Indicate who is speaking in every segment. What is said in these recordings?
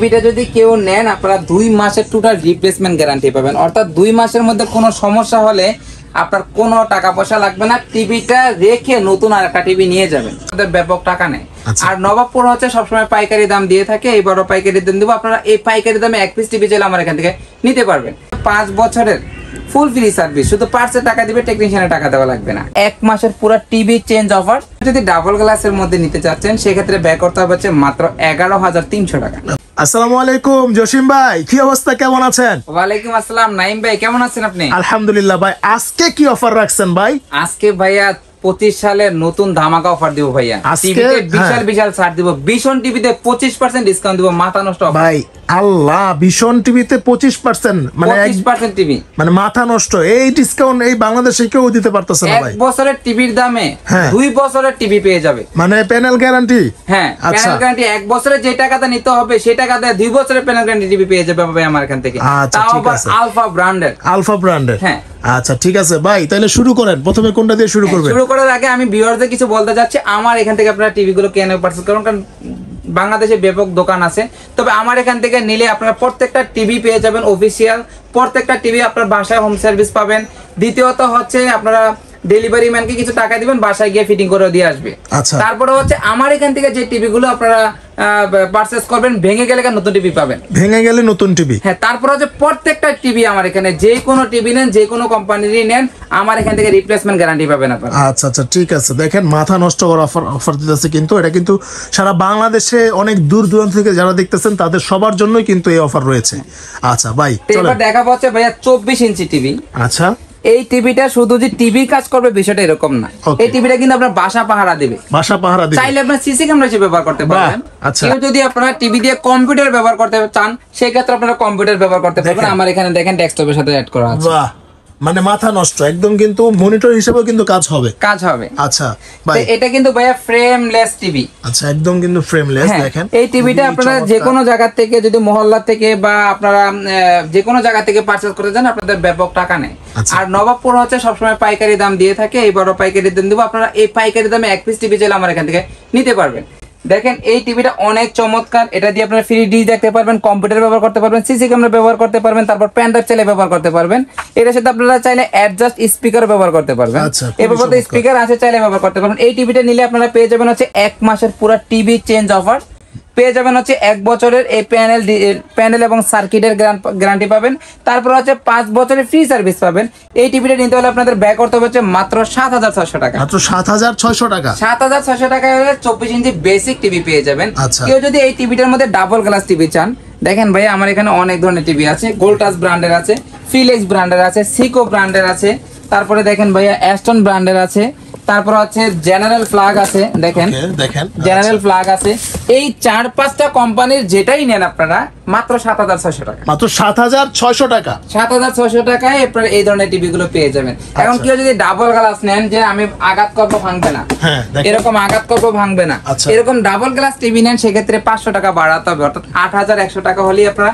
Speaker 1: টিভিটা যদি কেউ নেন আপনারা 2 মাসের টোটাল রিপ্লেসমেন্ট গ্যারান্টি পাবেন, অর্থাৎ 2 মাসের মধ্যে কোনো সমস্যা হলে আপনার কোনো টাকা পয়সা লাগবে না, টিভিটা রেখে নতুন আর একটা টিভি নিয়ে যাবেন, তাদের ব্যাপক টাকা নেই। আর নবাবপুর হচ্ছে সবসময় পাইকারি দাম দিয়ে থাকে, এইবারও পাইকারি দাম দেবো, আপনারা এই পাইকারি দামে 1 পিস টিভি চাইলে আমার এখান থেকে নিতে পারবেন। 5 বছরের ফুল ফ্রি সার্ভিস, শুধু পার্টসের টাকা দিবে, টেকনিশিয়ানের টাকা দেওয়া লাগবে না। 1 মাসের পুরো টিভি চেঞ্জ অফার। যদি ডাবল গ্লাসের মধ্যে নিতে চাচ্ছেন সেক্ষেত্রে ব্যয় করতে হবে হচ্ছে মাত্র 11,300 টাকা।
Speaker 2: আসসালামু আলাইকুম জসিম ভাই, কি অবস্থা, কেমন আছেন?
Speaker 1: ওয়ালাইকুম আসসালাম নাইম ভাই, কেমন আছেন আপনি?
Speaker 2: আলহামদুলিল্লাহ ভাই। আজকে কি অফার রাখছেন ভাই?
Speaker 1: আজকে ভাইয়া 25 সালের নতুন ধামাকা অফার দিব ভাইয়া। টিভিতে বিশাল ছাড় দিব। ভীষণ টিভিতে 25% ডিসকাউন্ট দিব, মাথা নষ্ট অফার
Speaker 2: ভাই। আল্লাহ, ভীষণ টিভিতে 25%, মানে
Speaker 1: 25% টিভি,
Speaker 2: মানে মাথা নষ্ট। এই ডিসকাউন্ট এই বাংলাদেশে কেউ দিতে পারতেছে না ভাই।
Speaker 1: 1 বছরের টিভির দামে 2 বছরের টিভি পেয়ে যাবে,
Speaker 2: মানে প্যানেল গ্যারান্টি।
Speaker 1: হ্যাঁ, প্যানেল গ্যারান্টি 1 বছরের যে টাকাটা নিতে হবে সেই টাকাতে 2 বছরের প্যানেল গ্যারান্টি টিভি পেয়ে যাবে ভাই আমার এখান থেকে। তাও আবার আলফা ব্র্যান্ডের। হ্যাঁ
Speaker 2: আচ্ছা ঠিক আছে ভাই, তাহলে শুরু করেন। প্রথমে কোনটা দিয়ে শুরু করবেন?
Speaker 1: শুরু করার আগে আমি ভিউয়ারদের কিছু বলতে যাচ্ছি। আমার এখান থেকে আপনারা টিভি গুলো কেন পারচেজ করুন, কারণ বাংলাদেশে ব্যাপক দোকান আছে, তবে আমার এখান থেকে নিলে আপনারা প্রত্যেকটা টিভি পেয়ে যাবেন অফিসিয়াল, প্রত্যেকটা টিভি আপনার বাসায় হোম সার্ভিস পাবেন। দ্বিতীয়ত হচ্ছে আপনারা ডেলিভারি ম্যানকে কিছু টাকা দিবেন, বাসায় গিয়ে ফিটিং করে দিয়ে আসবে। তারপরে হচ্ছে আমার এখান থেকে যে টিভি গুলো আপনারা পারচেজ করবেন, ভেঙে গেলে নতুন টিভি পাবেন,
Speaker 2: ভেঙে গেলে নতুন টিভি।
Speaker 1: হ্যাঁ, তারপর হচ্ছে প্রত্যেকটা টিভি আমার এখানে যে কোনো টিভি নেন, যে কোনো কোম্পানিরই নেন, আমার এখান থেকে রিপ্লেসমেন্ট গ্যারান্টি পাবেন আপনারা।
Speaker 2: আচ্ছা আচ্ছা ঠিক আছে। দেখেন মাথা নষ্ট করার অফার দিতেছে, কিন্তু এটা কিন্তু সারা বাংলাদেশে অনেক দূর দূরান্ত থেকে যারা দেখতেছেন তাদের সবার জন্যই কিন্তু এই অফার রয়েছে। আচ্ছা ভাই,
Speaker 1: এবার দেখাবো হচ্ছে ভাইয়া 24 ইঞ্চি টিভি।
Speaker 2: আচ্ছা,
Speaker 1: এই টিভিটা শুধু যে টিভি কাজ করবে বিষয়টা এরকম না, এই টিভিটা কিন্তু আপনার বাসা পাহারা দিবে। চাইলে আপনার সিসি ক্যামেরা হিসেবে ব্যবহার করতে পারবেন। কেউ যদি আপনারা টিভি দিয়ে কম্পিউটার ব্যবহার করতে চান সেই ক্ষেত্রে আপনারা কম্পিউটার ব্যবহার করতে পারবেন। আমার এখানে দেখেন ডেস্কটপের সাথে অ্যাড করা আছে।
Speaker 2: মানে মাথা নষ্ট একদম, কিন্তু মনিটর হিসেবেও কিন্তু কাজ হবে। আচ্ছা ভাই,
Speaker 1: এটা কিন্তু ভাইয়া ফ্রেমলেস টিভি।
Speaker 2: আচ্ছা, একদম কিন্তু ফ্রেমলেস। দেখেন
Speaker 1: এই টিভিটা আপনারা যে কোনো জায়গা থেকে, যদি মহল্লা থেকে বা আপনারা যে কোনো জায়গা থেকে পারচেজ করতে চান, আপনাদের ব্যাপক টাকা নেই। আর নবাবপুর হচ্ছে সবসময় পাইকারি দাম দিয়ে থাকে, এইবারও পাইকারি দাম দেবো, আপনারা এই পাইকারি দামে 1 পিস টিভি চাইলে আমার এখান থেকে নিতে পারবেন। দেখেন এই টিভিটা অনেক চমৎকার, এটা দিয়ে আপনারা ফ্রি ডিশ দেখতে পারবেন, কম্পিউটার ব্যবহার করতে পারবেন, সিসি ক্যামেরা ব্যবহার করতে পারবেন, তারপর পেন ড্রাইভ চাইলে ব্যবহার করতে পারবেন। এর সাথে আপনারা চাইলে অ্যাডজাস্ট স্পিকার ব্যবহার করতে পারবেন, এভাবে স্পিকার আছে চাইলে ব্যবহার করতে পারবেন। এই টিভিটা নিলে আপনারা পেয়ে যাবেন হচ্ছে 1 মাসের পুরো টিভি চেঞ্জ অফার, পেয়ে যাবেন হচ্ছে 1 বছরের এই প্যানেল এবং সার্কিটের গ্যারান্টি পাবেন, তারপর হচ্ছে 5 বছরের ফ্রি সার্ভিস পাবেন। এই টিভিটা নিতে হলে আপনাদের ব্যয় করতে হচ্ছে মাত্র 7,600 টাকা।
Speaker 2: মাত্র 7,600 টাকা।
Speaker 1: 7,600 টাকায় 24 ইঞ্চি বেসিক টিভি পেয়ে যাবেন। কেউ যদি এই টিভিটার মধ্যে ডাবল গ্লাস টিভি চান, দেখেন ভাই আমার এখানে অনেক ধরনের টিভি আছে, গোল্টাস ব্র্যান্ডের আছে, ফিলিক্স ব্র্যান্ডের আছে, সিকো ব্র্যান্ডের আছে, তারপরে দেখেন ভাইয়া অ্যাস্টন ব্র্যান্ডের আছে, তারপর হচ্ছে জেনারেল ফ্ল্যাগ আছে। দেখেন জেনারেল ফ্ল্যাগ আছে। এই 4-5টা কোম্পানির যেটাই নেন আপনারা মাত্র 7,600 টাকা।
Speaker 2: মাত্র 7,600 টাকা।
Speaker 1: 7,600 টাকায় আপনারা এই ধরনের টিভি গুলো পেয়ে যাবেন। এখন কেউ যদি ডাবল গ্লাস নেন, যে আমি আঘাত করবো ভাঙবে না, এরকম আঘাত করবো ভাঙবে না, এরকম ডাবল গ্লাস টিভি নেন, সেক্ষেত্রে 500 টাকা বাড়াতে হবে, অর্থাৎ 8,100 টাকা হলেই আপনারা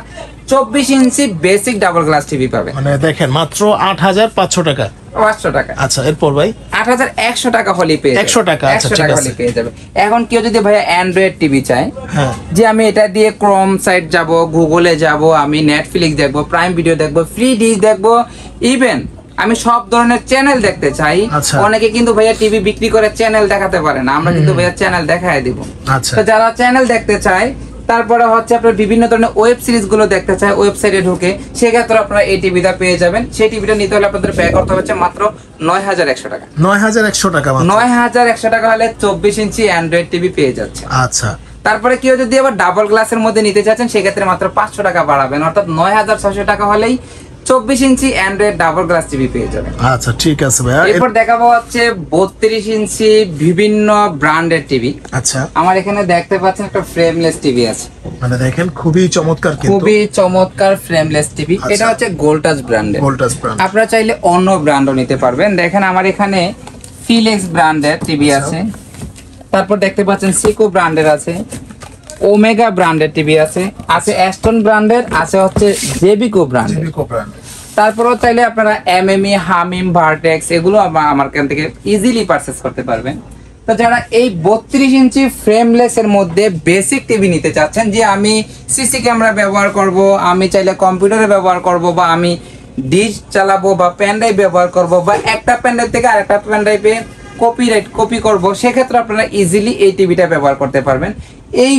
Speaker 1: 24 ইঞ্চি বেসিক ডাবল গ্লাস টিভি পাবেন।
Speaker 2: মানে দেখেন মাত্র 8,500 টাকা।
Speaker 1: 500 টাকা।
Speaker 2: আচ্ছা, এরপর ভাই
Speaker 1: 8,100 টাকা হলেই পেয়ে যাবে।
Speaker 2: 100 টাকা। আচ্ছা ঠিক আছে,
Speaker 1: পেয়ে যাবে। এখন কেউ যদি ভাইয়া অ্যান্ড্রয়েড টিভি চায়, যে আমি এটা দিয়ে ক্রোম সাইট যাব, গুগলে যাব, আমি নেটফ্লিক্স দেখবো, প্রাইম ভিডিও দেখবো, ফ্রি ডিশ দেখবো, ইভেন আমি সব ধরনের চ্যানেল দেখতে চাই। অনেকে কিন্তু ভাইয়া টিভি বিক্রি করে চ্যানেল দেখাতে পারে না, আমরা কিন্তু ভাইয়া চ্যানেল দেখায় দিব। তো যারা চ্যানেল দেখতে চায়, তারপরে হচ্ছে আপনার বিভিন্ন ধরনের ওয়েব সিরিজ গুলো দেখতে চায়, ওয়েবসাইটে ঢুকে, সেক্ষেত্রে আপনারা এই টিভিটা পেয়ে যাবেন। সেই টিভিটা নিতে হলে আপনাদের ব্যয় করতে হচ্ছে মাত্র 9,100 টাকা।
Speaker 2: 9,100 টাকা।
Speaker 1: 9,100 টাকা হলে 24 ইঞ্চি অ্যান্ড্রয়েড টিভি পেয়ে যাচ্ছে।
Speaker 2: আচ্ছা,
Speaker 1: তারপরে কেউ যদি আবার ডাবল গ্লাসের মধ্যে নিতে চাচ্ছেন, সেক্ষেত্রে মাত্র 500 টাকা বাড়াবেন, অর্থাৎ 9,600 টাকা হলেই 24 ইঞ্চি অ্যান্ড্রয়েড ডাবল গ্লাস টিভি পেয়ে যাবেন।
Speaker 2: আচ্ছা ঠিক আছে ভাইয়া।
Speaker 1: এরপর দেখাবো হচ্ছে 32 ইঞ্চি বিভিন্ন ব্র্যান্ডের টিভি।
Speaker 2: আচ্ছা,
Speaker 1: আমার এখানে দেখতে পাচ্ছেন একটা ফ্রেমলেস টিভি আছে,
Speaker 2: মানে দেখেন খুবই চমৎকার,
Speaker 1: খুবই চমৎকার ফ্রেমলেস টিভি। এটা হচ্ছে গোল্টাস ব্র্যান্ডের। আপনারা চাইলে অন্য ব্র্যান্ডও নিতে পারবেন। দেখেন আমার এখানে ফিলিক্স ব্র্যান্ডের টিভি আছে, তারপর দেখতে পাচ্ছেন সিকো ব্র্যান্ডের আছে, ওমেগা ব্র্যান্ডের টিভি আছে, অ্যাস্টন ব্র্যান্ডের আছে, হচ্ছে জেবিকো ব্র্যান্ডের। তারপরও চাইলে আপনারা এমএমই, হামিম, ভার্টেক্স এগুলো আমার এখান থেকে ইজিলি পারচেজ করতে পারবেন। তো যারা এই 32 ইঞ্চি ফ্রেমলেস এর মধ্যে বেসিক টিভি নিতে চাচ্ছেন, যে আমি সিসি ক্যামেরা ব্যবহার করব, আমি চাইলে কম্পিউটারে ব্যবহার করব, বা আমি ডিশ চালাবো, বা পেন ড্রাইভ ব্যবহার করব, বা একটা পেন ড্রাইভ থেকে আরেকটা পেন ড্রাইভে কপি করব, সেক্ষেত্রে আপনারা ইজিলি এই টিভিটা ব্যবহার করতে পারবেন। এই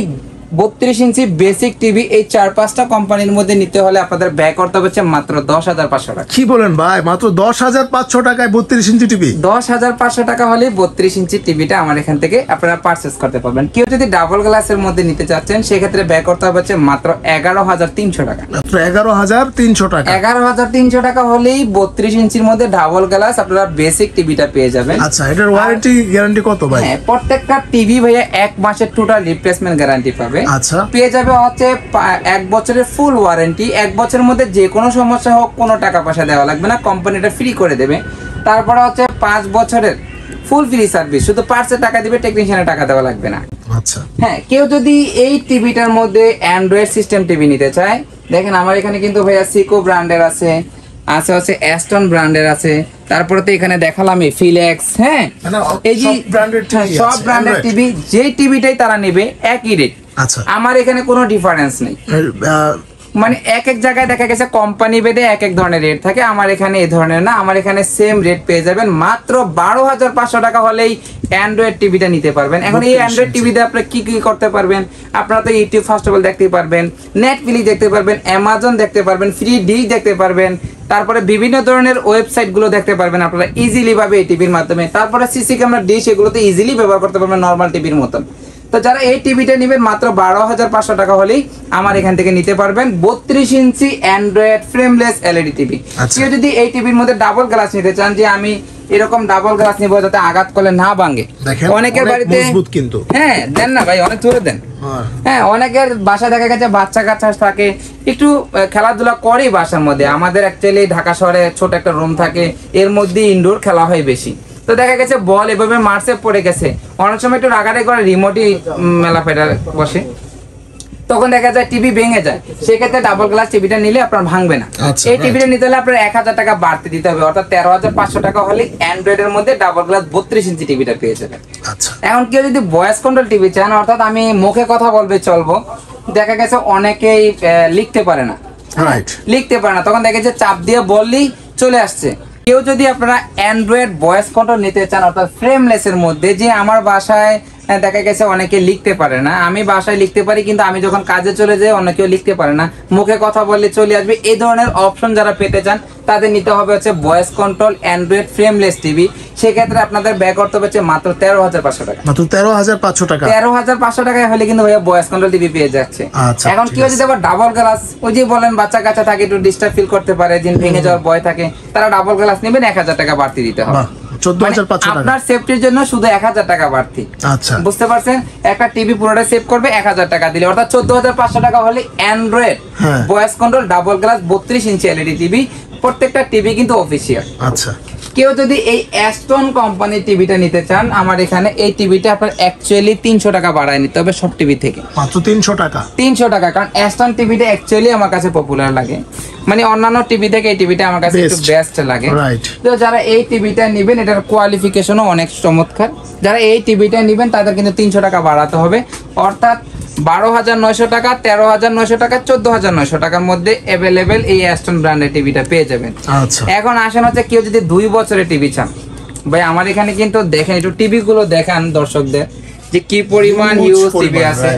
Speaker 1: 32 ইঞ্চি বেসিক টিভি এই 4-5টা কোম্পানির মধ্যে নিতে হলে আপনাদের ব্যয় করতে হচ্ছে মাত্র 10,500 টাকা।
Speaker 2: কি বলেন ভাই, মাত্র 10,500 টাকায় 32 ইঞ্চি টিভি?
Speaker 1: 10,500 টাকা হলে 32 ইঞ্চি টিভিটা আমার এখান থেকে আপনারা পারচেস করতে পারবেন। কেউ যদি ডাবল গ্লাসের মধ্যে নিতে চাচ্ছেন, সেক্ষেত্রে ব্যয় করতে হচ্ছে মাত্র 11,300 টাকা।
Speaker 2: মাত্র 11,300 টাকা।
Speaker 1: 11,300 টাকা হলেই 32 ইঞ্চির মধ্যে ডাবল গ্লাস আপনারা বেসিক টিভিটা পেয়ে যাবেন।
Speaker 2: আচ্ছা, এটার ওয়ারেন্টি গ্যারান্টি কত ভাই?
Speaker 1: হ্যাঁ, প্রত্যেকটা টিভি ভাইয়া 1 মাসের টোটাল রিপ্লেসমেন্ট গ্যারান্টি পাবে।
Speaker 2: আচ্ছা,
Speaker 1: পেয়ে যাবে হচ্ছে 1 বছরের ফুল ওয়ারেন্টি। 1 বছরের মধ্যে যে কোনো সমস্যা হোক, কোনো টাকা পয়সা দেওয়া লাগবে না, কোম্পানিটা ফ্রি করে দেবে। তারপরে হচ্ছে 5 বছরের ফুল ফ্রি সার্ভিস, শুধু পার্টসের টাকা দিবে, টেকনিশিয়ানের টাকা দেওয়া লাগবে না।
Speaker 2: আচ্ছা,
Speaker 1: হ্যাঁ, কেউ যদি এই টিভিটার মধ্যে অ্যান্ড্রয়েড সিস্টেম টিভি নিতে চায়, দেখেন আমার এখানে কিন্তু ভাইয়া সিকো ব্র্যান্ডের আছে হচ্ছে অ্যাস্টন ব্র্যান্ডের আছে, তারপরে তো এখানে দেখালাম ফিলেক্স। হ্যাঁ, এই যে সব ব্র্যান্ডের টিভি, যে টিভিটাই তারা নেবে একই রেট।
Speaker 2: আচ্ছা,
Speaker 1: আমার এখানে কোনো ডিফারেন্স নেই, মানে এক এক জায়গায় দেখা গেছে কোম্পানি ভেদে এক এক ধরনের রেট থাকে, আমার এখানে এই ধরনের না, আমার এখানে সেম রেট পেয়ে যাবেন। মাত্র 12,500 টাকা হলেই অ্যান্ড্রয়েড টিভিটা নিতে পারবেন। এখন এই অ্যান্ড্রয়েড টিভিতে আপনারা কি কি করতে পারবেন? আপনারা তো ইউটিউব ফার্স্ট অফ অল দেখতে পারবেন, নেটফ্লিক্স দেখতে পারবেন, অ্যামাজন দেখতে পারবেন, ফ্রি ডিশ দেখতে পারবেন, তারপরে বিভিন্ন ধরনের ওয়েবসাইট গুলো দেখতে পারবেন আপনারা ইজিলি ভাবে এই টিভির মাধ্যমে। তারপরে সিসি ক্যামেরা ডিশ এগুলোতে ইজিলি ব্যবহার করতে পারবেন নর্মাল টিভির মতন। তো যারা এই টিভিটা নেবেন মাত্র 12,500 টাকা হলেই আমার এখান থেকে নিতে পারবেন 32 ইঞ্চি অ্যান্ড্রয়েড ফ্রেমলেস এলইডি টিভি। কেউ যদি এই টিভির মধ্যে ডাবল গ্লাস নিতে চান, যে আমি এরকম ডাবল গ্লাস নিব যাতে আঘাত করলে না ভাঙে, অনেকের বাড়িতে
Speaker 2: কিন্তু
Speaker 1: হ্যাঁ দেন না ভাই, অনেক জোরে দেন। হ্যাঁ, অনেকের বাসা দেখা গেছে বাচ্চা কাচ্চা থাকে, একটু খেলাধুলা করে বাসার মধ্যে। আমাদের অ্যাকচুয়ালি ঢাকা শহরে ছোট একটা রুম থাকে, এর মধ্যে ইনডোর খেলা হয় বেশি। তো দেখা গেছে বল এভাবে মার্সে পড়ে গেছে, অনেক সময় একটু রাগারে করে রিমোটই মেলা ফেরা বসে, তখন দেখা যায় টিভি ভেঙে যায়। সেক্ষেত্রে ডাবল গ্লাস টিভিটা নিলে আপনার ভাঙবে না। এই টিভিটা নিতে হলে আপনার 1,000 টাকা বাড়তি দিতে হবে, অর্থাৎ 13,500 টাকা হলে অ্যান্ড্রয়েডের মধ্যে ডাবল গ্লাস 32 ইঞ্চি টিভিটা পেয়ে যাবেন। এখন কেউ যদি ভয়েস কন্ট্রোল টিভি চান, অর্থাৎ আমি মুখে কথা বলবে চলবো, দেখা গেছে অনেকেই লিখতে পারে না, তখন দেখা যাচ্ছে চাপ দিয়ে বললেই চলে আসছে। কেউ যদি আপনারা অ্যান্ড্রয়েড ভয়েস কন্ট্রোল নিতে চান, অর্থাৎ ফ্রেমলেস এর মধ্যে, যে আমার বাসায় দেখা গেছে অনেকে লিখতে পারে না, আমি বাসায় লিখতে পারি কিন্তু আমি যখন কাজে চলে যাই অন্য কেউ লিখতে পারে না, মুখে কথা বললে চলে আসবে, এই ধরনের অপশন যারা পেতে চান তাদের নিতে হবে হচ্ছে voice control Android frameless TV. সেক্ষেত্রে আপনাদের ব্যয় করতে হচ্ছে মাত্র 13,500 টাকা।
Speaker 2: মাত্র 13,500 টাকা।
Speaker 1: 13,500 টাকায় হলে কিন্তু ভাইয়া ভয়েস কন্ট্রোল টিভি পেয়ে যাচ্ছে। এখন কেউ যদি আবার ডাবল গ্লাস, ওই যে বলেন বাচ্চা কাচ্চা থাকে, একটু ডিস্টার্ব ফিল করতে পারে, জিন ভেঙে যাওয়ার ভয় থাকে, তারা ডাবল গ্লাস নেবেন, 1,000 টাকা বাড়তি দিতে হবে।
Speaker 2: 14,500 টাকা
Speaker 1: আপনার সেফটির জন্য শুধু 1,000 টাকা বাড়তি। আচ্ছা, বুঝতে পারছেন? একটা টিভি পুরোটা সেভ করবে 1,000 টাকা দিলে, অর্থাৎ 14,500 টাকা হলে Android voice control double glass 32 inch LED TV. প্রত্যেকটা টিভি কিন্তু অফিসিয়াল। আচ্ছা, কেউ যদি এই অ্যাস্টন কোম্পানির টিভিটা নিতে চান, আমার এখানে এই টিভিটা আপনার অ্যাকচুয়ালি 300 টাকা বাড়ায় নিতে হবে সব টিভি থেকে।
Speaker 2: মাত্র 300 টাকা। 300
Speaker 1: টাকা, কারণ অ্যাস্টন টিভিটা অ্যাকচুয়ালি আমার কাছে পপুলার লাগে, মানে অন্যান্য টিভি থেকে এই টিভিটা আমার কাছে একটু বেস্ট লাগে। তো যারা এই টিভিটা নেবেন, এটার কোয়ালিফিকেশনও অনেক চমৎকার, যারা এই টিভিটা নেবেন তাদের কিন্তু 300 টাকা বাড়াতে হবে, অর্থাৎ 12,900 টাকা, 13,900 টাকা, 14,900 টাকার মধ্যে অ্যাভেলেবেল এই অ্যাস্টন ব্র্যান্ডের টিভিটা পেয়ে যাবেন। এখন আসেন হচ্ছে কেউ যদি 2 বছরের টিভি চান, ভাই আমার এখানে কিন্তু দেখেন একটু টিভি গুলো দেখান দর্শকদের যে কি পরিমাণ হিউজ টিভি আছে।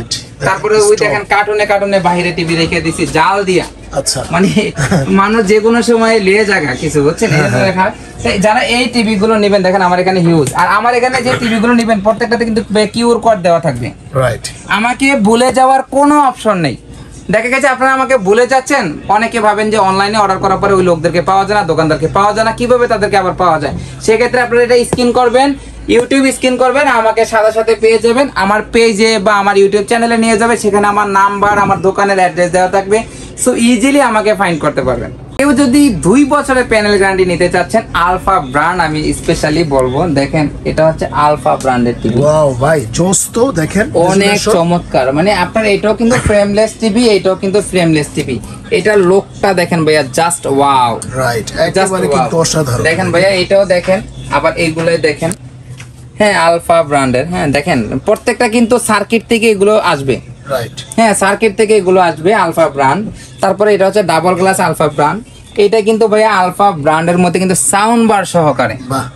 Speaker 1: তারপরে ওই দেখেন কার্টুনে বাইরে টিভি রেখে দিছি জাল দিয়া। আচ্ছা, মানে মানুষ যে কোনো সময় লিয়ে জায়গা কিছু হচ্ছে না। যারা এই টিভি গুলো নেবেন, দেখেন আমার এখানে হিউজ, আর আমার এখানে যে টিভি গুলো নেবেন প্রত্যেকটাতে কিন্তু কিউআর কোড দেওয়া থাকবে। আমাকে ভুলে যাওয়ার কোনো অপশন নেই। দেখা গেছে আপনারা আমাকে ভুলে যাচ্ছেন, অনেকে ভাবেন যে অনলাইনে অর্ডার করার পরে ওই লোকদেরকে পাওয়া যায় না, দোকানদারকে পাওয়া যায় না, কিভাবে তাদেরকে আবার পাওয়া যায়? সেক্ষেত্রে আপনারা এটা স্ক্রিন করবেন, ইউটিউব স্ক্রিন করবেন, আমাকে সাথে পেয়ে যাবেন, আমার পেজে বা আমার ইউটিউব চ্যানেলে নিয়ে যাবে, সেখানে আমার নাম্বার, আমার দোকানের অ্যাড্রেস দেওয়া থাকবে, সো ইজিলি আমাকে ফাইন্ড করতে পারবেন। কেউ যদি 2 বছরের প্যানেল গ্যারান্টি নিতে চাচ্ছেন, আলফা ব্র্যান্ড আমি স্পেশালি বলবো, দেখেন এটা হচ্ছে আলফা ব্র্যান্ডের টিভি। ওয়াও ভাই, জোস তো, দেখেন অনেক চমৎকার, মানে আপনার এটাও কিন্তু ফ্রেমলেস টিভি, এটাও কিন্তু ফ্রেমলেস টিভি, এটা লোকটা দেখেন ভাইয়া, জাস্ট ওয়াও, রাইট, একেবারে কিন্তু অসাধারণ। দেখেন ভাইয়া এটাও দেখেন, আবার এইগুলাই দেখেন, হ্যাঁ আলফা ব্র্যান্ডের, হ্যাঁ দেখেন প্রত্যেকটা কিন্তু সার্কিট থেকে এগুলো আসবে,
Speaker 2: রাইট।
Speaker 1: হ্যাঁ সার্কিট থেকে এগুলো আসবে আলফা ব্র্যান্ড। তারপরে এটা হচ্ছে ডাবল গ্লাস আলফা ব্র্যান্ড, এটা কিন্তু ভাইয়া আলফা ব্র্যান্ডের মধ্যে কিন্তু সাউন্ড বার সহকারে,
Speaker 2: বাহ,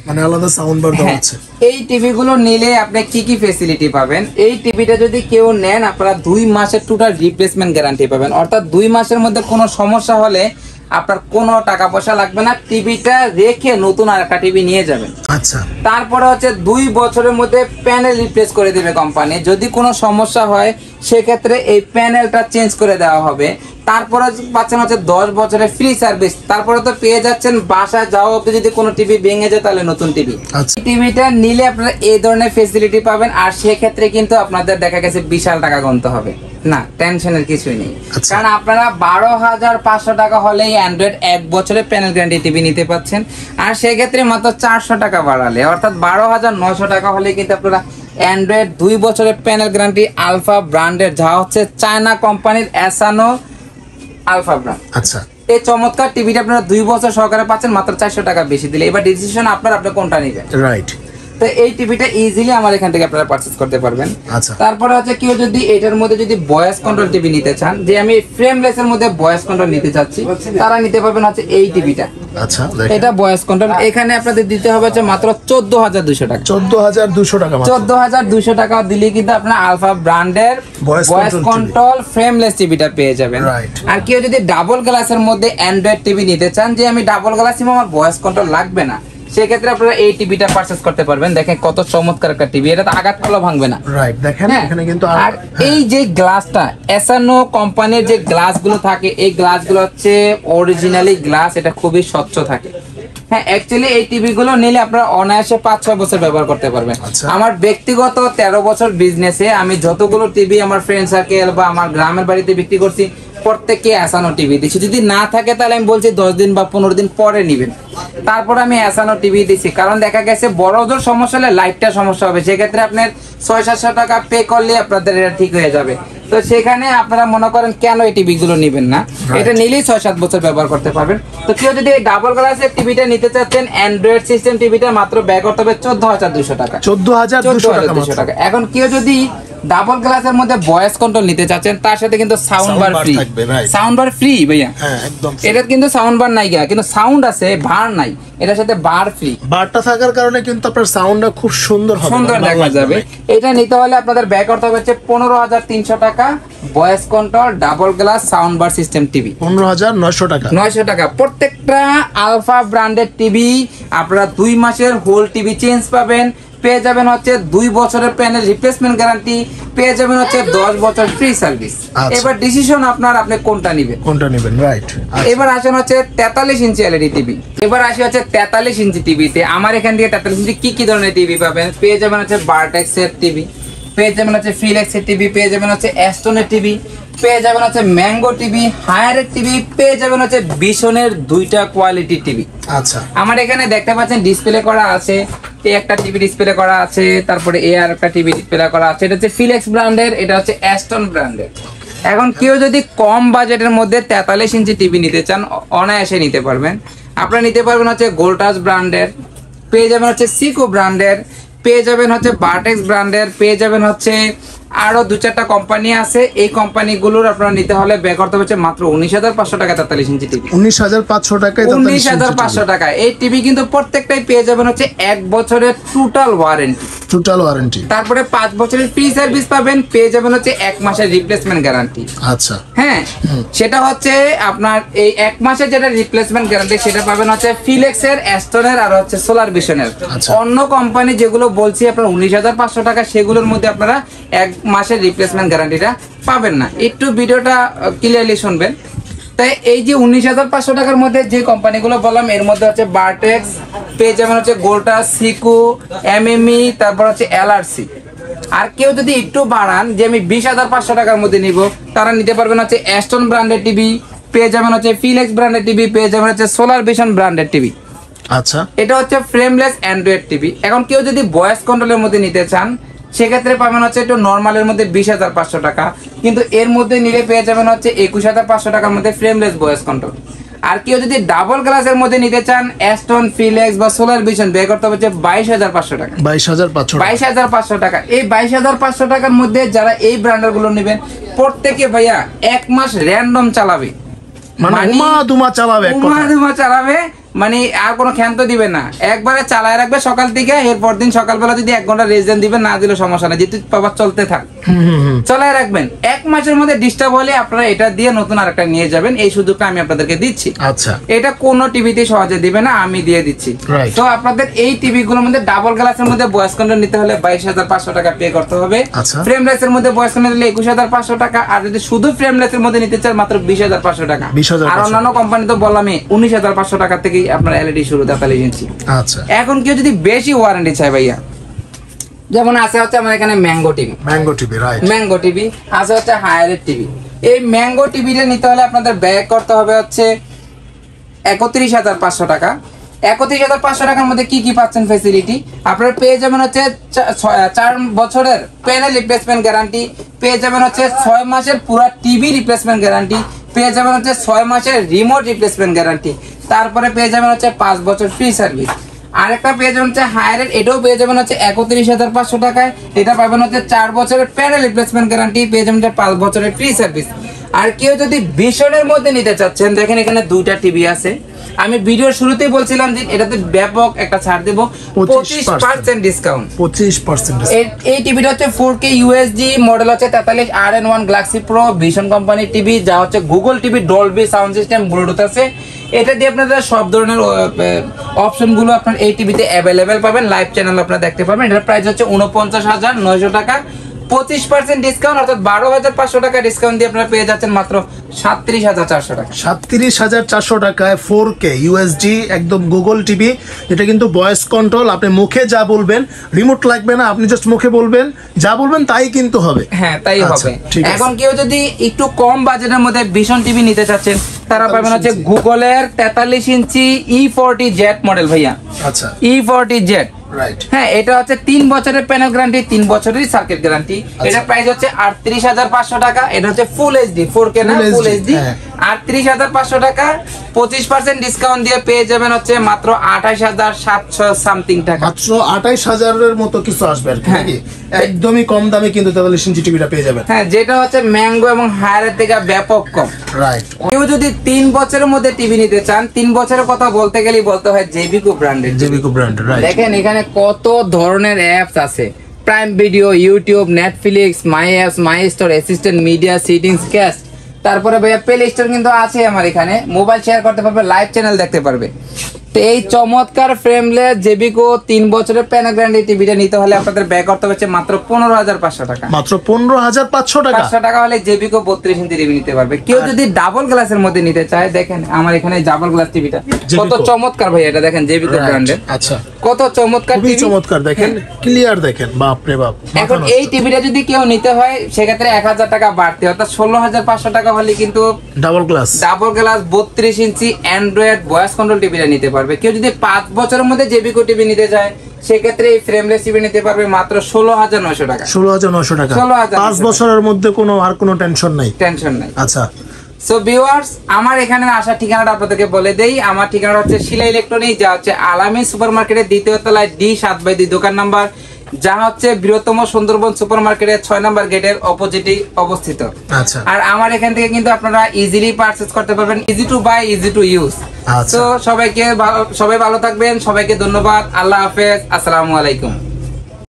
Speaker 2: মানে আলাদা সাউন্ড বার দেওয়া
Speaker 1: হ্যাঁ,
Speaker 2: আছে।
Speaker 1: এই টিভি গুলো নিলে আপনি কি কি ফেসিলিটি পাবেন? এই টিভিটা যদি কেউ নেন আপনারা 2 মাসের টোটাল রিপ্লেসমেন্ট গ্যারান্টি পাবেন, অর্থাৎ 2 মাসের মধ্যে কোনো সমস্যা হলে আপনার কোনো টাকা পয়সা লাগবে না, টিভিটা রেখে নতুন আর একটা টিভি নিয়ে যাবেন।
Speaker 2: আচ্ছা,
Speaker 1: তারপরে হচ্ছে 2 বছরের মধ্যে প্যানেল রিপ্লেস করে দেবে কোম্পানি, যদি কোনো সমস্যা হয় সেক্ষেত্রে এই প্যানেলটা চেঞ্জ করে দেওয়া হবে। তারপরে পাচ্ছেন হচ্ছে 10 বছরের ফ্রি সার্ভিস। তারপরে তো পেয়ে যাচ্ছেন বাসায় যাওয়া অবধি যদি কোনো টিভি ভেঙে যায় তাহলে নতুন টিভি।
Speaker 2: আচ্ছা।
Speaker 1: টিভিটা নিলে আপনারা এই ধরনের ফেসিলিটি পাবেন, আর সেক্ষেত্রে কিন্তু আপনাদের দেখা গেছে বিশাল টাকা গুনতে হবে না, টেনশনের কিছুই নেই।
Speaker 2: আচ্ছা।
Speaker 1: কারণ আপনারা 12,500 টাকা হলেই অ্যান্ড্রয়েড 1 বছরের প্যানেল গ্যারান্টি টিভি নিতে পাচ্ছেন, আর সেক্ষেত্রে মাত্র 400 টাকা বাড়ালে অর্থাৎ 12,900 টাকা হলে কিন্তু আপনারা অ্যান্ড্রয়েড 2 বছরের প্যানেল গ্যারান্টি আলফা ব্র্যান্ডের, যা হচ্ছে চায়না কোম্পানির অ্যাসানো আলফা ব্র্যান্ড,
Speaker 2: আচ্ছা,
Speaker 1: এই চমৎকার টিভিটা আপনারা 2 বছর সহকারে পাচ্ছেন মাত্র 400 টাকা বেশি দিলে। এবার ডিসিশন আপনার, আপনি কোনটা নেবেন।
Speaker 2: রাইট।
Speaker 1: তো এই টিভিটা ইজিলি আমার এখান থেকে আপনারা পারচেজ করতে পারবেন।
Speaker 2: আচ্ছা।
Speaker 1: তারপরে হচ্ছে কেউ যদি এটার মধ্যে যদি ভয়েস কন্ট্রোল টিভি নিতে চান, যে আমি ফ্রেমলেস এর মধ্যে ভয়েস কন্ট্রোল নিতে চাচ্ছি, তারা নিতে পারবেন হচ্ছে এই টিভিটা।
Speaker 2: আচ্ছা, দেখেন
Speaker 1: এটা ভয়েস কন্ট্রোল, এখানে আপনাদের দিতে হবে হচ্ছে মাত্র 14,200 টাকা।
Speaker 2: 14,200 টাকা মাত্র।
Speaker 1: 14,200 টাকা দিলে কিন্তু আপনার আলফা ব্র্যান্ডের
Speaker 2: Voice
Speaker 1: voice
Speaker 2: control
Speaker 1: control frameless টিভিটা পেয়ে যাবেন।
Speaker 2: Right.
Speaker 1: আর কেউ যদি ডাবল গ্লাসের মধ্যে অ্যান্ড্রয়েড টিভি নিতে চান, যে আমি ডাবল গ্লাস নিব আমার ভয়েস কন্ট্রোল লাগবে না, সেক্ষেত্রে আপনারা এই টিভিটা পারচেজ করতে পারবেন। দেখেন কত চমৎকার একটা টিভি, এটা তো আঘাত করলেও ভাঙবে না।
Speaker 2: রাইট, দেখেন
Speaker 1: হ্যাঁ,
Speaker 2: এখানে কিন্তু
Speaker 1: আর এই যে গ্লাসটা এসানো কোম্পানির যে গ্লাসগুলো থাকে, এই গ্লাসগুলো হচ্ছে অরিজিনালি গ্লাস, এটা খুবই স্বচ্ছ থাকে। হ্যাঁ, অ্যাকচুয়ালি এই টিভি গুলো নিলে আপনারা অনায়াসে 5-6 বছর ব্যবহার করতে পারবেন।
Speaker 2: আচ্ছা।
Speaker 1: আমার ব্যক্তিগত 13 বছর বিজনেসে আমি যতগুলো টিভি আমার ফ্রেন্ড সার্কেল বা আমার গ্রামের বাড়িতে বিক্রি করছি, প্রত্যেককে অ্যাসানো টিভি দিচ্ছি। যদি না থাকে তাহলে আমি বলছি 10 দিন বা 15 দিন পরে নিবেন, তারপর আমি অ্যাসানো টিভি দিচ্ছি। কারণ দেখা গেছে বড় জোর সমস্যা হলে লাইটটা সমস্যা হবে, সেক্ষেত্রে আপনার 600-700 টাকা পে করলে আপনাদের এটা ঠিক হয়ে যাবে। তো সেখানে আপনারা মনে করেন কেন এই টিভি গুলো নিবেন না, এটা নিলেই 6-7 বছর ব্যবহার করতে পারবেন। তো কেউ যদি এই ডাবল গ্লাসের টিভিটা নিতে চাচ্ছেন, অ্যান্ড্রয়েড সিস্টেম টিভিটা মাত্র ব্যয় করতে হবে 14,200 টাকা।
Speaker 2: 14,200 টাকা।
Speaker 1: এখন কেউ যদি ডাবল গ্লাসের মধ্যে ভয়েস কন্ট্রোল নিতে চাচ্ছেন, তার সাথে কিন্তু sound bar free. Sound bar free ভাইয়া,
Speaker 2: হ্যাঁ একদম।
Speaker 1: এটা কিন্তু সাউন্ড বার নাই, কিন্তু সাউন্ড আছে, বার নাই, এটার সাথে বার ফ্রি।
Speaker 2: বারটা থাকার কারণে কিন্তু আপনার সাউন্ডটা খুব সুন্দর হবে,
Speaker 1: সুন্দর দেখা যাবে। এটা নিতে হলে আপনাদের ব্যয় করতে হবে হচ্ছে 15,300 টাকা, voice control double glass sound bar system TV
Speaker 2: 15,900 টাকা।
Speaker 1: 900 টাকা। প্রত্যেকটা আলফা ব্র্যান্ডের টিভি আপনারা 2 মাসের হোল টিভি চেঞ্জ পাবেন, পেয়ে যাবেন হচ্ছে 2 বছরের প্যানেল রিপ্লেসমেন্ট গ্যারান্টি, পেয়ে যাবেন হচ্ছে 10 বছর ফ্রি সার্ভিস। এবার ডিসিশন আপনার, আপনি কোনটা নেবেন।
Speaker 2: কোনটা নেবেন, রাইট।
Speaker 1: এবার আসেন হচ্ছে 43 ইঞ্চি এলইডি টিভি। এবার আসি হচ্ছে 43 ইঞ্চি টিভিতে। আমার এখান থেকে 43 ইঞ্চি কি কি ধরনের টিভি পাবেন? পেয়ে যাবেন হচ্ছে বার্টেক্স এর টিভি, পেয়ে যাবেন হচ্ছে ফিলেক্স এর টিভি, পেয়ে যাবেন হচ্ছে অ্যাস্টনের টিভি, পেয়ে যাবেন হচ্ছে ম্যাঙ্গো টিভি, হায়ারের টিভি, পেয়ে যাবেন হচ্ছে বিশনের 2টা কোয়ালিটি টিভি।
Speaker 2: আচ্ছা,
Speaker 1: আমার এখানে দেখতে পাচ্ছেন ডিসপ্লে করা আছে, এই একটা টিভি ডিসপ্লে করা আছে, তারপরে এ আর একটা টিভি ডিসপ্লে করা আছে। এটা হচ্ছে ফিলেক্স ব্র্যান্ডের, এটা হচ্ছে অ্যাস্টন ব্র্যান্ডের। এখন কেউ যদি কম বাজেটের মধ্যে 43 ইঞ্চি টিভি নিতে চান, অনায়াসে নিতে পারবেন। আপনারা নিতে পারবেন হচ্ছে গোল্টাস ব্র্যান্ডের, পেয়ে যাবেন হচ্ছে সিকো ব্র্যান্ডের, পেয়ে যাবেন হচ্ছে বার্টেক্স ব্র্যান্ডের, পেয়ে যাবেন হচ্ছে আরো 2-4টা কোম্পানি আছে। এই কোম্পানিগুলোর আপনারা নিতে হলে ব্যয় করতে হচ্ছে মাত্র 19,500 টাকা 43 ইঞ্চি টিভি।
Speaker 2: 19,500 টাকায়
Speaker 1: 19,500 টাকা এই টিভি কিন্তু প্রত্যেকটাই পেয়ে যাবেন হচ্ছে 1 বছরের টোটাল ওয়ারেন্টি,
Speaker 2: টোটাল ওয়ারেন্টি।
Speaker 1: তারপরে 5 বছরের ফ্রি সার্ভিস পাবেন, পেয়ে যাবেন হচ্ছে 1 মাসের রিপ্লেসমেন্ট গ্যারান্টি।
Speaker 2: আচ্ছা,
Speaker 1: হ্যাঁ, সেটা হচ্ছে আপনার এই 1 মাসের যেটা রিপ্লেসমেন্ট গ্যারান্টি সেটা পাবেন হচ্ছে ফিলেক্সের, অ্যাস্টনের আর হচ্ছে সোলার ভিশনের।
Speaker 2: আচ্ছা।
Speaker 1: অন্য কোম্পানি যেগুলো বলছি আপনার 19,500 টাকা, সেগুলোর মধ্যে আপনারা 1 মাসের রিপ্লেসমেন্ট গ্যারান্টিটা পাবেন না। একটু ভিডিওটা ক্লিয়ারলি শুনবেন। তাই এই যে 19,500 টাকার মধ্যে যে কোম্পানিগুলো বললাম, এর মধ্যে হচ্ছে বার্টেক্স, পেয়ে যাবেন হচ্ছে গোল্টাস, সিকো, এমএমই, তারপর হচ্ছে এলআরসি। আর কেউ যদি একটু বাড়ান, যে আমি 20,500 টাকার মধ্যে নিব, তারা নিতে পারবেন হচ্ছে অ্যাস্টন ব্র্যান্ডের টিভি, পেয়ে যাবেন হচ্ছে ফিলেক্স ব্র্যান্ডের টিভি, পেয়ে যাবেন হচ্ছে সোলার ভিশন ব্র্যান্ডের টিভি।
Speaker 2: আচ্ছা,
Speaker 1: এটা হচ্ছে ফ্রেমলেস অ্যান্ড্রয়েড টিভি। এখন কেউ যদি ভয়েস কন্ট্রোলের মধ্যে নিতে চান, সেক্ষেত্রে পাবেন হচ্ছে একটু নর্মালের মধ্যে 20,500 টাকা, কিন্তু এর মধ্যে নিলে পেয়ে যাবেন হচ্ছে 21,500 টাকার মধ্যে ফ্রেমলেস ভয়েস কন্ট্রোল। আর কেউ যদি ডাবল গ্লাসের মধ্যে নিতে চান অ্যাস্টন, ফিলেক্স বা সোলার ভিশন ব্যয় করতে হবে 22,500 টাকা।
Speaker 2: 22,500
Speaker 1: টাকা। এই 22,500 টাকার মধ্যে যারা এই ব্র্যান্ডের গুলো নেবেন প্রত্যেকে ভাইয়া 1 মাস র্যান্ডম চালাবে,
Speaker 2: মানে উমা
Speaker 1: চালাবে, মানে আর কোনো ক্ষান্ত দিবে না, একবারে চালায় রাখবে সকাল থেকে, এরপর দিন সকালবেলা যদি 1 ঘন্টা রেস্ট দিবেন, না দিলে সমস্যা নাই, যেহেতু পাবার চলতে থাক চালায় রাখবেন। 1 মাসের মধ্যে ডিস্টার্ব হলে আপনারা এটা দিয়ে নতুন আরেকটা নিয়ে যাবেন, এই সুযোগটা আমি আপনাদেরকে দিচ্ছি।
Speaker 2: আচ্ছা,
Speaker 1: এটা কোনো টিভিতে সহজে দিবে না, আমি দিয়ে দিচ্ছি। তো আপনাদের এই টিভি গুলোর মধ্যে ডাবল গ্লাসের মধ্যে ভয়েস কন্ট্রোল নিতে হলে 22,500 টাকা পে করতে হবে। ফ্রেমলেস এর মধ্যে ভয়েস কন্ট্রোল নিলে 21,500 টাকা, আর যদি শুধু ফ্রেমলেস এর মধ্যে নিতে চান মাত্র 20,500 টাকা। আর অন্যান্য কোম্পানি তো বললামই 19,500 টাকা থেকেই আপনার এলইডি শুরু 43 ইঞ্চি।
Speaker 2: আচ্ছা,
Speaker 1: এখন কেউ যদি বেশি ওয়ারেন্টি চায় ভাইয়া, যেমন আছে হচ্ছে আমার এখানে ম্যাঙ্গো টিভি আছে হচ্ছে হায়ারের টিভি। এই ম্যাঙ্গো টিভিটা নিতে হলে আপনাদের ব্যয় করতে হবে হচ্ছে 31,500 টাকা। 31,500 টাকার মধ্যে কি কি পাচ্ছেন ফেসিলিটি? আপনারা পেয়ে যাবেন হচ্ছে 4 বছরের প্যানেল রিপ্লেসমেন্ট গ্যারান্টি, পেয়ে যাবেন হচ্ছে 6 মাসের পুরো টিভি রিপ্লেসমেন্ট গ্যারান্টি, পেয়ে যাবেন হচ্ছে 6 মাসের রিমোট রিপ্লেসমেন্ট গ্যারান্টি, তারপরে পেয়ে যাবেন হচ্ছে 5 বছর ফ্রি সার্ভিস। আরেকটা পেয়ে যাবেন হচ্ছে হায়ারের, এটাও পেয়ে যাবেন হচ্ছে 31,500 টাকায়। এটা পাবেন হচ্ছে 4 বছরের প্যানেল রিপ্লেসমেন্ট গ্যারান্টি, পেয়ে যাবেন 5 বছরের ফ্রি সার্ভিস। আর কেউ যদি ভিশনের মধ্যে নিতে চাচ্ছেন, দেখেন এখানে 2টা টিভি আছে। আমি ভিডিওর শুরুতেই বলছিলাম যে এটাতে ব্যাপক একটা ছাড় দেব, 25% ডিসকাউন্ট। 25%। এই টিভিটা হচ্ছে 4K UHD, মডেল হচ্ছে 43 RN1 গ্যালাক্সি প্রো, ভিশন কোম্পানির টিভি, যা হচ্ছে Google TV, Dolby sound system, Bluetooth আছে। এটা দিয়ে আপনাদের সব ধরনের অপশনগুলো আপনার এই টিভিতে অ্যাভেলেবেল পাবেন, লাইভ চ্যানেল আপনারা দেখতে পাবেন। এটার প্রাইস হচ্ছে 49,900 টাকা, 25% ডিসকাউন্ট অর্থাৎ 12,500 টাকা ডিসকাউন্ট দিয়ে আপনারা পেয়ে যাচ্ছেন মাত্র 37,400 টাকা।
Speaker 2: 37,400 টাকায় 4K UHD একদম গুগল টিভি। এটা কিন্তু ভয়েস কন্ট্রোল, আপনি মুখে যা বলবেন, রিমোট লাগবে না, আপনি জাস্ট মুখে বলবেন, যা বলবেন তাই কিন্তু হবে।
Speaker 1: হ্যাঁ, তাই হবে। এখন কেউ যদি একটু কম বাজেটের মধ্যে ভিশন টিভি নিতে চাচ্ছেন, তারা পাবেন হচ্ছে গুগলের 43 ইঞ্চি E40Z মডেল ভাইয়া।
Speaker 2: আচ্ছা,
Speaker 1: E40Z, হ্যাঁ, এটা হচ্ছে 3 বছরের প্যানেল গ্যারান্টি, 3 বছরের সার্কিট গ্যারান্টি। এটা প্রাইস হচ্ছে 38,500 টাকা। এটা হচ্ছে ফুল এইচডি, 4K না, ফুল এইচডি। 38,500 টাকা, 25% ডিসকাউন্ট দিয়ে পেয়ে যাবেন হচ্ছে মাত্র 28,700 সামথিং টাকা।
Speaker 2: মাত্র 28,000 এর মতো কিছু আসবে আর কি, একদমই কম দামে কিন্তু 43 ইঞ্চি টিভিটা পেয়ে যাবেন।
Speaker 1: হ্যাঁ, যেটা হচ্ছে ম্যাঙ্গো এবং হায়ারের থেকে ব্যাপক কম।
Speaker 2: রাইট।
Speaker 1: কেউ যদি 3 বছরের মধ্যে টিভি নিতে চান, 3 বছরের কথা বলতে গেলেই বলতে হয় জেবিকো ব্র্যান্ডের।
Speaker 2: রাইট।
Speaker 1: দেখেন এখানে কত ধরনের অ্যাপস আছে, prime video, YouTube, Netflix, my apps, my store, assistant, media, settings, cast, তারপরে ভাইয়া প্লে স্টোর কিন্তু আছে আমার এখানে, মোবাইল শেয়ার করতে পারবে, লাইভ চ্যানেল দেখতে পারবে। তো এই চমৎকার ফ্রেমলেস জেবিকো 3 বছরের প্যানেল গ্যারান্টি টিভিটা নিতে হলে আপনাদের ব্যয় করতে হচ্ছে মাত্র 15,500 টাকা।
Speaker 2: মাত্র 15,500 টাকা।
Speaker 1: 500 টাকা হলে জেবিকো 32 ইঞ্চি টিভি নিতে পারবে। কেউ যদি ডাবল গ্লাসের মধ্যে নিতে চায়, দেখেন আমার এখানে ডাবল গ্লাস টিভিটা কত চমৎকার ভাই, এটা দেখেন জেবিকো ব্র্যান্ডের।
Speaker 2: আচ্ছা,
Speaker 1: কত চমৎকার টিভি,
Speaker 2: চমৎকার, দেখেন ক্লিয়ার, দেখেন বাপ রে বাপ।
Speaker 1: এখন এই টিভিটা যদি কেউ নিতে হয় সেক্ষেত্রে 1,000 টাকা বাড়তি, অর্থাৎ 16,500 টাকা হলে কিন্তু ডাবল গ্লাস 32 ইঞ্চি অ্যান্ড্রয়েড ভয়েস কন্ট্রোল টিভিটা নিতে পারবে। কেউ যদি 5 বছরের মধ্যে জেবিকো টিভি নিতে চায়, সেক্ষেত্রে এই ফ্রেমলেস টিভি নিতে পারবে মাত্র 16,900 টাকা।
Speaker 2: 16,900 টাকা, 5 বছরের মধ্যে কোনো আর কোনো টেনশন নাই। আচ্ছা,
Speaker 1: সো ভিউয়ার্স, আমার এখানে আসার ঠিকানাটা আপনাদেরকে বলে দেই। আমার ঠিকানা হচ্ছে শিলা ইলেকট্রনিক, যা হচ্ছে আলামিন সুপার মার্কেটের 2য় তলায় D7/2 দোকান নাম্বার, যা হচ্ছে বৃহত্তম সুন্দরবন সুপার মার্কেটের 6 নম্বর গেটের অপোজিটে অবস্থিত।
Speaker 2: আচ্ছা,
Speaker 1: আর আমার এখান থেকে কিন্তু আপনারা ইজিলি পারচেজ করতে পারবেন, easy to buy, easy to use. তো সবাই ভালো থাকবেন, সবাইকে ধন্যবাদ, আল্লাহ হাফেজ, আসসালামু আলাইকুম।